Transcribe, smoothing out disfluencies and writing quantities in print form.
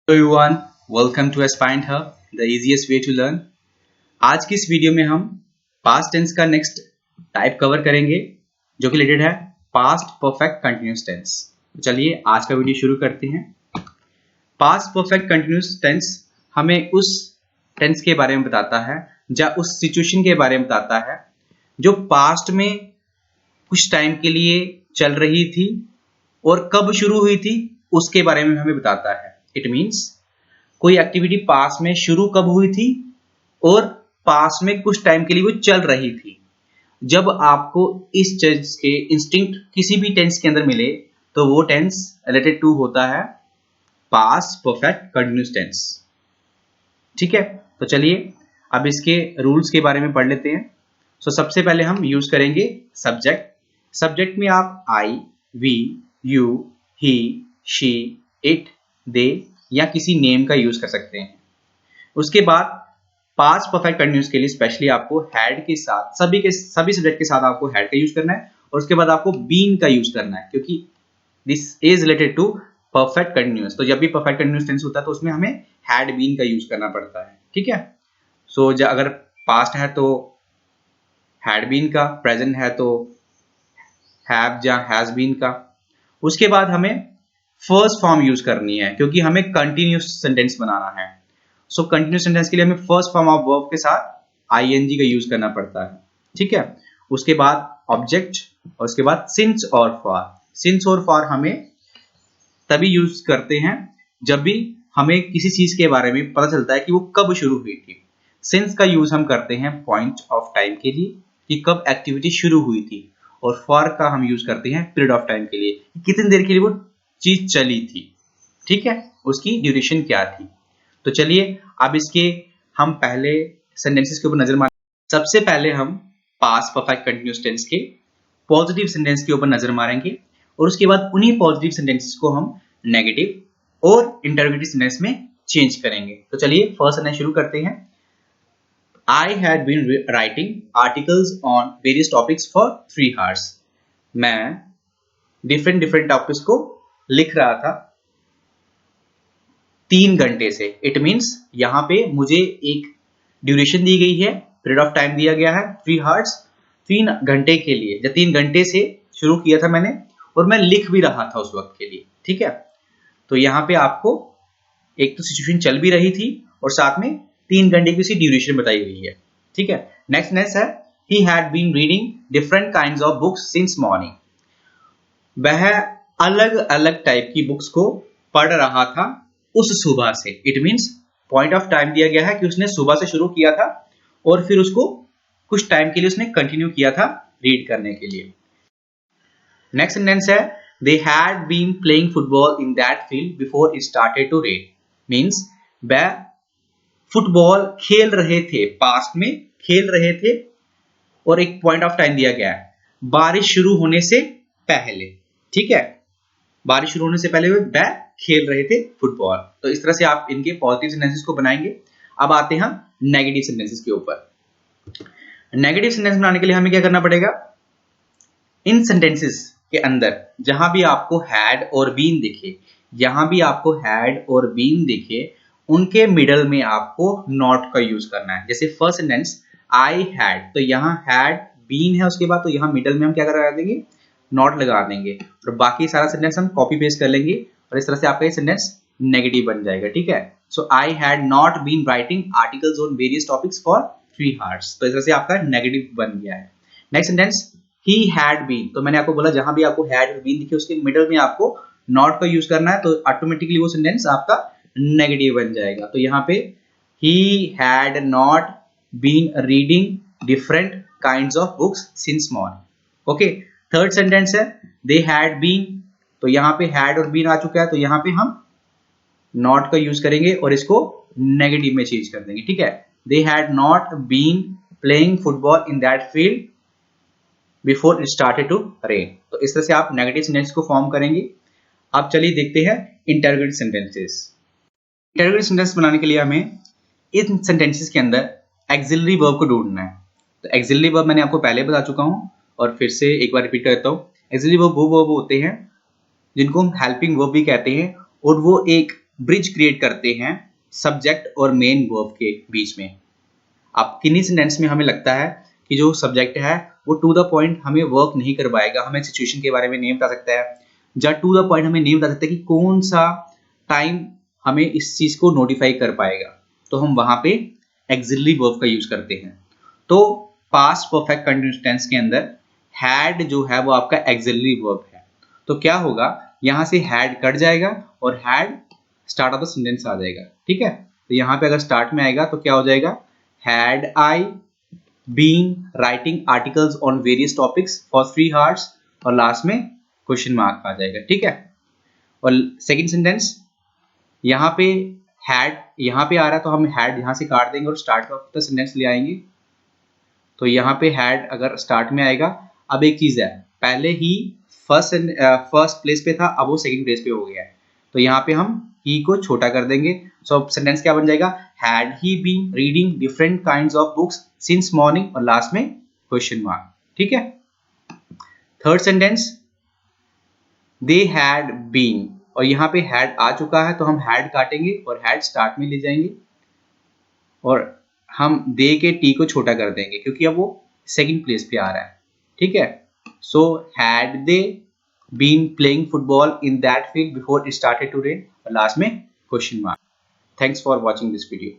Hello everyone, welcome to Aspirant Hub, the easiest way to learn. आज की इस video में हम पास्ट टेंस का नेक्स्ट टाइप कवर करेंगे जो कि रिलेटेड है पास्ट परफेक्ट कंटिन्यूअस टेंस। तो चलिए आज का वीडियो शुरू करते हैं। पास्ट परफेक्ट कंटिन्यूअस टेंस हमें उस टेंस के बारे में बताता है या उस सिचुएशन के बारे में बताता है जो पास्ट में कुछ टाइम के लिए चल रही थी और कब शुरू हुई थी उसके बारे में हमें बताता है। इट मीन्स कोई एक्टिविटी पास में शुरू कब हुई थी और पास में कुछ टाइम के लिए वो चल रही थी। जब आपको इस टेंस के इंस्टिंक्ट किसी भी टेंस के अंदर मिले तो वो टेंस रिलेटेड टू होता है पास्ट परफेक्ट कंटिन्यूअस टेंस। ठीक है, तो चलिए अब इसके रूल्स के बारे में पढ़ लेते हैं। सबसे पहले हम यूज करेंगे सब्जेक्ट। सब्जेक्ट में आप I, we, you, he, she, it, they या किसी नेम का यूज कर सकते हैं। उसके बाद पास्ट परफेक्ट कंटिन्यूअस के लिए स्पेशली आपको हैड के साथ सभी सब्जेक्ट के साथ आपको हैड का यूज करना है और उसके बाद आपको बीन का यूज करना है क्योंकि this is related to perfect continuous. तो जब भी परफेक्ट कंटिन्यूअस टेंस होता है तो उसमें हमें हैड बीन का यूज करना पड़ता है। ठीक है, अगर पास्ट है तो हैड बीन का, प्रेजेंट है तो हैव या हैज बीन का। उसके बाद हमें फर्स्ट फॉर्म यूज करनी है क्योंकि हमें कंटिन्यूअस सेंटेंस बनाना है। कंटिन्यूअस सेंटेंस के लिए हमें फर्स्ट फॉर्म ऑफ वर्ब के साथ आईएनजी का यूज करना पड़ता है। ठीक है, उसके बाद ऑब्जेक्ट और उसके बाद सिंस और फॉर। सिंस और फॉर हमें तभी यूज करते हैं जब भी हमें किसी चीज के बारे में पता चलता है कि वो कब शुरू हुई थी। सिंस का यूज हम करते हैं पॉइंट ऑफ टाइम के लिए कि कब एक्टिविटी शुरू हुई थी, और फॉर का हम यूज करते हैं पीरियड ऑफ टाइम के लिए कितनी देर के लिए वो चीज चली थी। ठीक है, उसकी ड्यूरेशन क्या थी। तो चलिए अब इसके हम पहले सेंटेंसेस के ऊपर नजर मारें। सबसे पहले हम पास्ट परफेक्ट कंटिन्यूअस टेंस के पॉजिटिव सेंटेंस के ऊपर नजर मारेंगे और उसके बाद उन्हीं पॉजिटिव सेंटेंसेस को हम नेगेटिव और इंटरोगेटिव सेंटेंस में चेंज करेंगे। तो चलिए फर्स्ट सेंटेंस शुरू करते हैं। I had been writing articles on various topics for 3 hours. मैं डिफरेंट टॉपिक्स को लिख रहा था 3 घंटे से। इट मीन्स यहां पे मुझे एक ड्यूरेशन दी गई है, पीरियड ऑफ टाइम दिया गया है 3 hours, 3 घंटे के लिए। जब 3 घंटे से शुरू किया था मैंने और मैं लिख भी रहा था उस वक्त के लिए। ठीक है, तो यहाँ पे आपको एक तो सिचुएशन चल भी रही थी और साथ में 3 घंटे की ड्यूरेशन बताई गई है। ठीक है, नेक्स्ट है he had been reading different kinds of books since morning. वह अलग अलग टाइप की बुक्स को पढ़ रहा था उस सुबह से। It means point of time दिया गया है कि उसने सुबह से शुरू किया था और फिर उसको कुछ टाइम के लिए उसने कंटिन्यू किया था रीड करने के लिए। नेक्स्ट सेंटेंस है they had been playing football in that field before it started to rain. Means वह फुटबॉल खेल रहे थे, पास्ट में खेल रहे थे और एक पॉइंट ऑफ टाइम दिया गया है बारिश शुरू होने से पहले। ठीक है, बारिश शुरू होने से पहले वह खेल रहे थे फुटबॉल। तो इस तरह से आप इनके पॉजिटिव सेंटेंसेस को बनाएंगे। अब आते हैं नेगेटिव सेंटेंसेस के ऊपर। नेगेटिव सेंटेंस बनाने के लिए हमें क्या करना पड़ेगा, इन सेंटेंसेस के अंदर जहां भी आपको हैड और बीन दिखे, यहां भी आपको हैड और बीन दिखे, उनके मिडल में आपको नॉट का यूज करना है। जैसे फर्स्ट सेंटेंस आई हैड, तो यहाँ हैड बीन है, उसके बाद तो यहाँ मिडल में हम क्या करा देंगे, नॉट लगा देंगे और बाकी सारा सेंटेंस हम कॉपी पेस्ट कर लेंगे और इस तरह से आपका ये सेंटेंस नेगेटिव बन जाएगा। ठीक है, I had not been writing articles on various topics for 3 hours. तो इस तरह से आपका नेगेटिव बन गया है। Next sentence he had been, तो मैंने आपको बोला जहां भी आपको हैड और बीन दिखे उसके मिडल में आपको नॉट का यूज करना है, तो ऑटोमेटिकली वो सेंटेंस आपका नेगेटिव बन जाएगा। तो यहाँ पे he had not been reading different kinds of books since morning. Okay, third sentence है they had been, तो यहाँ पे had और been आ चुका है, तो यहाँ पे हम नॉट का यूज करेंगे और इसको नेगेटिव में चेंज कर देंगे। ठीक है, they had not been playing football in that field before it started to rain. तो इस तरह से आप नेगेटिव सेंटेंस को फॉर्म करेंगे। अब चलिए देखते हैं इंटरोगेटिव सेंटेंसेस। इंटरोगेटिव सेंटेंस बनाने के लिए हमें इन सेंटेंसेस के अंदर एक्सिलरी वर्ब को ढूंढना है। तो एक्सिलरी वर्ब मैंने आपको पहले बता चुका हूं और फिर से एक बार रिपीट करता हूं। एक्सिलरी वर्ब वो वर्ब होते हैं जिनको हम हेल्पिंग वर्ब भी कहते हैं और वो एक ब्रिज क्रिएट करते हैं सब्जेक्ट और मेन वर्ब के बीच में। अब किन्हीं सेंटेंस में हमें लगता है कि जो सब्जेक्ट है वो टू द पॉइंट हमें वर्क नहीं कर पाएगा, हमें सिचुएशन के बारे में नहीं बता सकता है, या टू द पॉइंट हमें नहीं बता सकता कि कौन सा टाइम हमें इस चीज को नोटिफाई कर पाएगा, तो हम वहां पे एक्सिलरी वर्ब का यूज करते हैं। तो पास्ट परफेक्ट कंटीन्यूअस टेंस के अंदर हैड जो है वो आपका एक्सिलरी वर्ब है। तो क्या होगा, यहां से हैड कट जाएगा और had start of the sentence आ जाएगा। ठीक है, तो यहाँ पे अगर स्टार्ट में आएगा तो क्या हो जाएगा, had I been writing articles on various topics for 3 hours, और लास्ट में क्वेश्चन मार्क आ जाएगा। ठीक है, और सेकंड सेंटेंस यहाँ पे हैड यहाँ पे आ रहा है तो हम हैड यहाँ से काट देंगे और स्टार्ट ऑफ द सेंटेंस ले आएंगे। तो यहाँ पे हैड अगर स्टार्ट में आएगा, अब एक चीज है, पहले ही फर्स्ट प्लेस पे था, अब वो सेकंड प्लेस पे हो गया है, तो यहाँ पे हम ही को छोटा कर देंगे। सो सेंटेंस क्या बन जाएगा, had he been reading different kinds of books since morning, और लास्ट में क्वेश्चन मार्क। ठीक है, third sentence they had been, और यहाँ पे हैड आ चुका है तो हम हैड काटेंगे और हैड स्टार्ट में ले जाएंगे और हम दे के टी को छोटा कर देंगे क्योंकि अब वो सेकंड प्लेस पे आ रहा है। ठीक है, so had they been playing football in that field before it started to rain, और लास्ट में question mark. Thanks for watching this video.